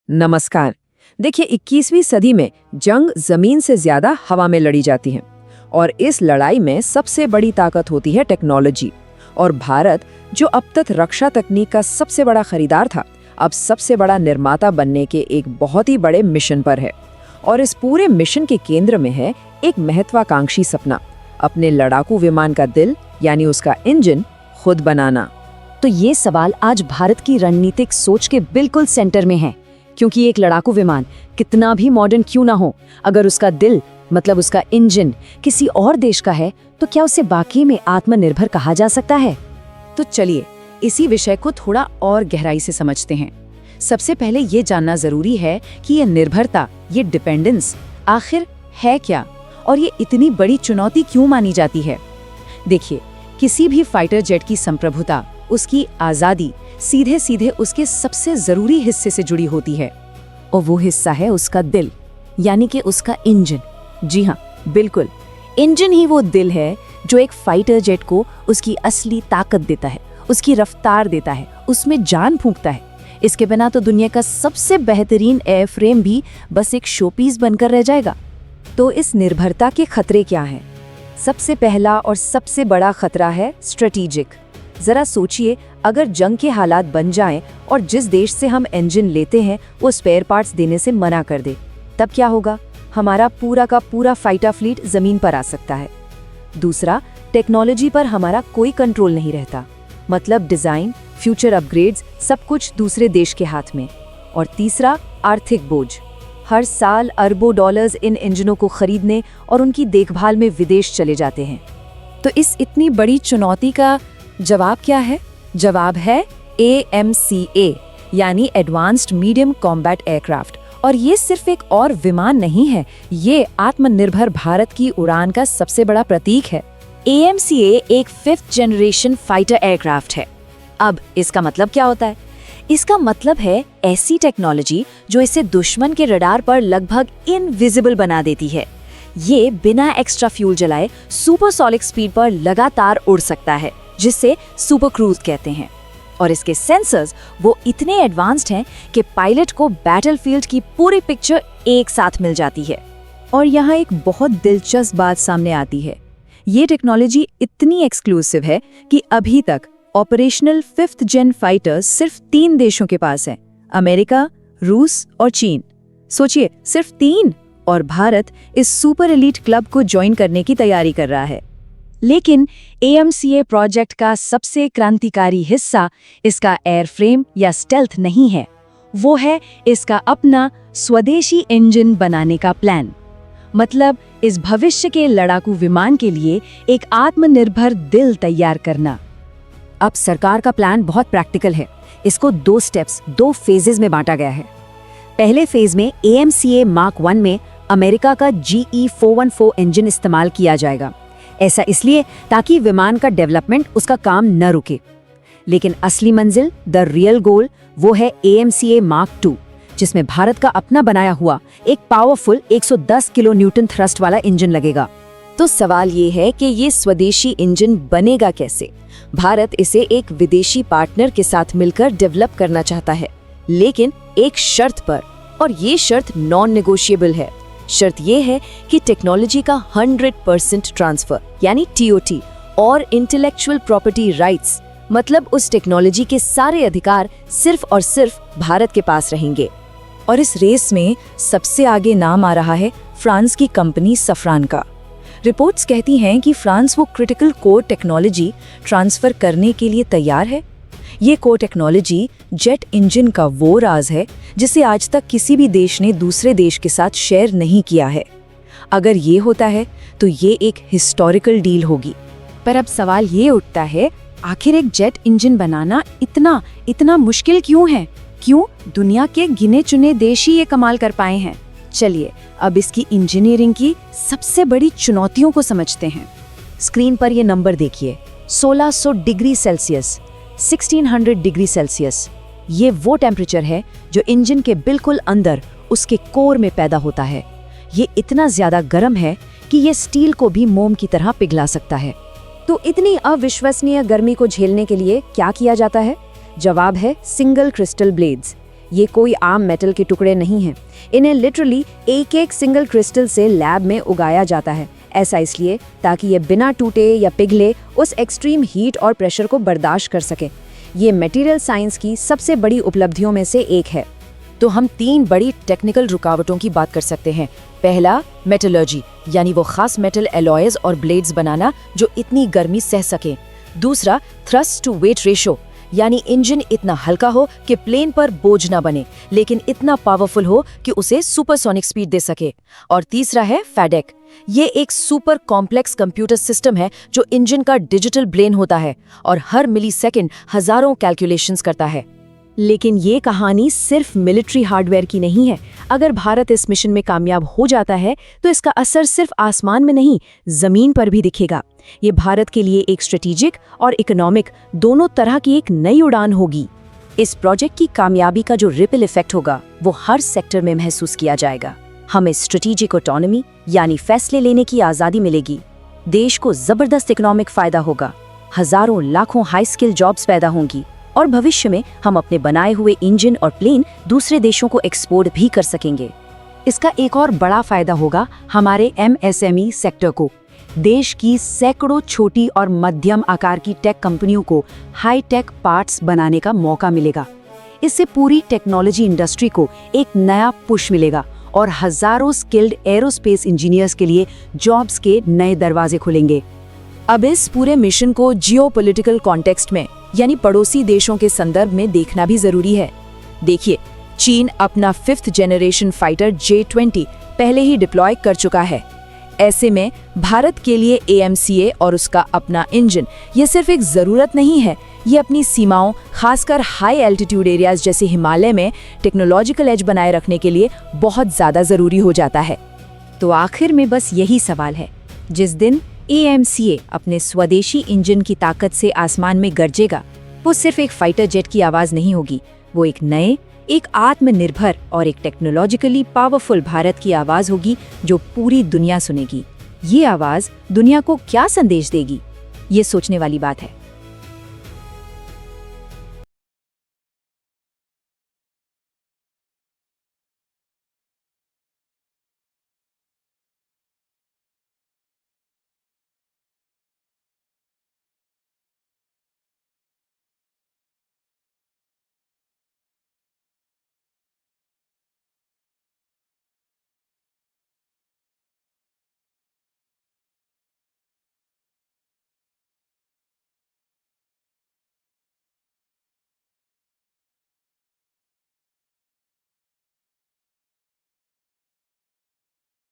नमस्कार। देखिए 21वीं सदी में जंग जमीन से ज्यादा हवा में लड़ी जाती है और इस लड़ाई में सबसे बड़ी ताकत होती है टेक्नोलॉजी। और भारत, जो अब तक रक्षा तकनीक का सबसे बड़ा खरीदार था, अब सबसे बड़ा निर्माता बनने के एक बहुत ही बड़े मिशन पर है। और इस पूरे मिशन के केंद्र में है एक महत्वाकांक्षी सपना, अपने लड़ाकू विमान का दिल यानी उसका इंजन खुद बनाना। तो ये सवाल आज भारत की रणनीतिक सोच के बिल्कुल सेंटर में है, क्योंकि एक लड़ाकू विमान कितना भी मॉडर्न क्यों ना हो, अगर उसका दिल मतलब उसका इंजन किसी और देश का है, तो क्या उसे वाकई में आत्मनिर्भर कहा जा सकता है? तो चलिए इसी विषय को थोड़ा और गहराई से समझते हैं। सबसे पहले ये जानना जरूरी है कि ये निर्भरता, ये डिपेंडेंस आखिर है क्या, और ये इतनी बड़ी चुनौती क्यों मानी जाती है। देखिए, किसी भी फाइटर जेट की संप्रभुता, उसकी आज़ादी सीधे सीधे उसके सबसे ज़रूरी हिस्से से जुड़ी होती है, और वो हिस्सा है उसका दिल, यानी कि उसका इंजन। जी हाँ, बिल्कुल, इंजन ही वो दिल है जो एक फाइटर जेट को उसकी असली ताकत देता है, उसकी रफ्तार देता है, उसमें जान फूंकता है। इसके बिना तो दुनिया का सबसे बेहतरीन एयरफ्रेम भी बस एक शोपीस बनकर रह जाएगा। तो इस निर्भरता के खतरे क्या हैं? सबसे पहला और सबसे बड़ा खतरा है स्ट्रेटेजिक। जरा सोचिए, अगर जंग के हालात बन जाएं और जिस देश से हम इंजन लेते हैं वो स्पेयर पार्ट्स देने से मना कर दे, तब क्या होगा? हमारा पूरा का पूरा फाइटर फ्लीट जमीन पर आ सकता है। दूसरा, टेक्नोलॉजी पर हमारा कोई कंट्रोल नहीं रहता, मतलब डिजाइन, फ्यूचर अपग्रेड्स सब कुछ दूसरे देश के हाथ में। और तीसरा, आर्थिक बोझ। हर साल अरबों डॉलर्स इन इंजनों को खरीदने और उनकी देखभाल में विदेश चले जाते हैं। तो इस इतनी बड़ी चुनौती का जवाब क्या है? जवाब है AMCA, यानी एडवांस्ड मीडियम कॉम्बैट एयरक्राफ्ट। और ये सिर्फ एक और विमान नहीं है, ये आत्मनिर्भर भारत की उड़ान का सबसे बड़ा प्रतीक है। AMCA एक 5th जनरेशन फाइटर एयरक्राफ्ट है। अब इसका मतलब क्या होता है? इसका मतलब है ऐसी टेक्नोलॉजी जो इसे दुश्मन के रडार पर लगभग इनविजिबल बना देती है। ये बिना एक्स्ट्रा फ्यूल जलाए सुपरसोनिक स्पीड पर लगातार उड़ सकता है, जिसे सुपर क्रूज कहते हैं। और इसके सेंसर्स वो इतने एडवांस्ड हैं कि पायलट को बैटलफील्ड की पूरी पिक्चर एक साथ मिल जाती है। और यहाँ एक बहुत दिलचस्प बात सामने आती है। ये टेक्नोलॉजी इतनी एक्सक्लूसिव है कि अभी तक ऑपरेशनल 5th जेन फाइटर्स सिर्फ 3 देशों के पास हैं, अमेरिका, रूस और चीन। सोचिए, सिर्फ 3, और भारत इस सुपर एलीट क्लब को ज्वाइन करने की तैयारी कर रहा है। लेकिन AMCA प्रोजेक्ट का सबसे क्रांतिकारी हिस्सा इसका एयरफ्रेम या स्टेल्थ नहीं है, वो है इसका अपना स्वदेशी इंजन बनाने का प्लान। मतलब इस भविष्य के लड़ाकू विमान के लिए एक आत्मनिर्भर दिल तैयार करना। अब सरकार का प्लान बहुत प्रैक्टिकल है। इसको 2 स्टेप्स, 2 फेजेस में बांटा गया है। पहले फेज में AMCA Mark 1 में अमेरिका का GE414 इंजन इस्तेमाल किया जाएगा। ऐसा इसलिए ताकि विमान का डेवलपमेंट, उसका काम न रुके। लेकिन असली मंजिल, द रियल गोल, वो है AMCA Mark 2, जिसमें भारत का अपना बनाया हुआ एक पावरफुल 110 किलो न्यूटन थ्रस्ट वाला इंजन लगेगा। तो सवाल ये है कि ये स्वदेशी इंजन बनेगा कैसे? भारत इसे एक विदेशी पार्टनर के साथ मिलकर डेवलप करना चाहता है, लेकिन एक शर्त पर, और ये शर्त नॉन नेगोशिएबल है। शर्त ये है कि टेक्नोलॉजी का 100% ट्रांसफर यानी TOT और इंटेलेक्चुअल प्रॉपर्टी राइट्स, मतलब उस टेक्नोलॉजी के सारे अधिकार सिर्फ और सिर्फ भारत के पास रहेंगे। और इस रेस में सबसे आगे नाम आ रहा है फ्रांस की कंपनी सफ्रान का। रिपोर्ट्स कहती हैं कि फ्रांस वो क्रिटिकल कोर टेक्नोलॉजी ट्रांसफर करने के लिए तैयार है। ये कोर टेक्नोलॉजी जेट इंजन का वो राज है जिसे आज तक किसी भी देश ने दूसरे देश के साथ शेयर नहीं किया है। अगर ये होता है तो ये एक हिस्टोरिकल डील होगी। पर अब सवाल ये उठता है, आखिर एक जेट इंजन बनाना इतना मुश्किल क्यों है? क्यों दुनिया के गिने चुने देश ही ये कमाल कर पाए हैं? चलिए अब इसकी इंजीनियरिंग की सबसे बड़ी चुनौतियों को समझते हैं। स्क्रीन पर ये नंबर देखिए, 1600 डिग्री सेल्सियस, 1600 डिग्री सेल्सियस। ये वो टेम्परेचर है जो इंजन के बिल्कुल अंदर उसके कोर में पैदा होता है। ये इतना ज्यादा गर्म है कि ये स्टील को भी मोम की तरह पिघला सकता है। तो इतनी अविश्वसनीय गर्मी को झेलने के लिए क्या किया जाता है? जवाब है सिंगल क्रिस्टल ब्लेड्स। ये कोई आम मेटल के टुकड़े नहीं हैं। इन्हें लिटरली एक एक सिंगल क्रिस्टल से लैब में उगाया जाता है। ऐसा इसलिए ताकि ये बिना टूटे या पिघले उस एक्सट्रीम हीट और प्रेशर को बर्दाश्त कर सके। ये मटेरियल साइंस की सबसे बड़ी उपलब्धियों में से एक है। तो हम 3 बड़ी टेक्निकल रुकावटों की बात कर सकते हैं। पहला, मेटलर्जी, यानी वो खास मेटल एलॉयज और ब्लेड्स बनाना जो इतनी गर्मी सह सके। दूसरा, थ्रस्ट टू वेट रेशो, यानी इंजन इतना हल्का हो कि प्लेन पर बोझ ना बने, लेकिन इतना पावरफुल हो कि उसे सुपरसोनिक स्पीड दे सके। और तीसरा है फैडेक। ये एक सुपर कॉम्प्लेक्स कंप्यूटर सिस्टम है जो इंजन का डिजिटल ब्रेन होता है और हर मिलीसेकंड हजारों कैलकुलेशंस करता है। लेकिन ये कहानी सिर्फ मिलिट्री हार्डवेयर की नहीं है। अगर भारत इस मिशन में कामयाब हो जाता है तो इसका असर सिर्फ आसमान में नहीं, जमीन पर भी दिखेगा। ये भारत के लिए एक स्ट्रेटेजिक और इकोनॉमिक दोनों तरह की एक नई उड़ान होगी। इस प्रोजेक्ट की कामयाबी का जो रिपल इफेक्ट होगा वो हर सेक्टर में महसूस किया जाएगा। हमें स्ट्रेटेजिक ऑटोनॉमी यानी फैसले लेने की आज़ादी मिलेगी। देश को जबरदस्त इकोनॉमिक फायदा होगा। हजारों लाखों हाई स्किल जॉब्स पैदा होंगी और भविष्य में हम अपने बनाए हुए इंजन और प्लेन दूसरे देशों को एक्सपोर्ट भी कर सकेंगे। इसका एक और बड़ा फायदा होगा हमारे MSME सेक्टर को। देश की सैकड़ों छोटी और मध्यम आकार की टेक कंपनियों को हाई टेक पार्ट्स बनाने का मौका मिलेगा। इससे पूरी टेक्नोलॉजी इंडस्ट्री को एक नया पुश मिलेगा और हजारों स्किल्ड एरोस्पेस इंजीनियर्स के लिए जॉब्स के नए दरवाजे खुलेंगे। अब इस पूरे मिशन को जियोपॉलिटिकल कॉन्टेक्स्ट में, यानी पड़ोसी देशों के संदर्भ में देखना भी जरूरी है। देखिए, चीन अपना 5th जनरेशन फाइटर J-20 पहले ही डिप्लॉय कर चुका है। ऐसे में भारत के लिए AMCA और उसका अपना इंजन ये सिर्फ एक जरूरत नहीं है, ये अपनी सीमाओं, खासकर हाई एल्टीट्यूड एरियाज जैसे हिमालय में टेक्नोलॉजिकल एज बनाए रखने के लिए बहुत ज्यादा जरूरी हो जाता है। तो आखिर में बस यही सवाल है, जिस दिन AMCA अपने स्वदेशी इंजन की ताकत से आसमान में गरजेगा, वो सिर्फ एक फाइटर जेट की आवाज नहीं होगी, वो एक नए, एक आत्मनिर्भर और एक टेक्नोलॉजिकली पावरफुल भारत की आवाज होगी जो पूरी दुनिया सुनेगी। ये आवाज दुनिया को क्या संदेश देगी, ये सोचने वाली बात है।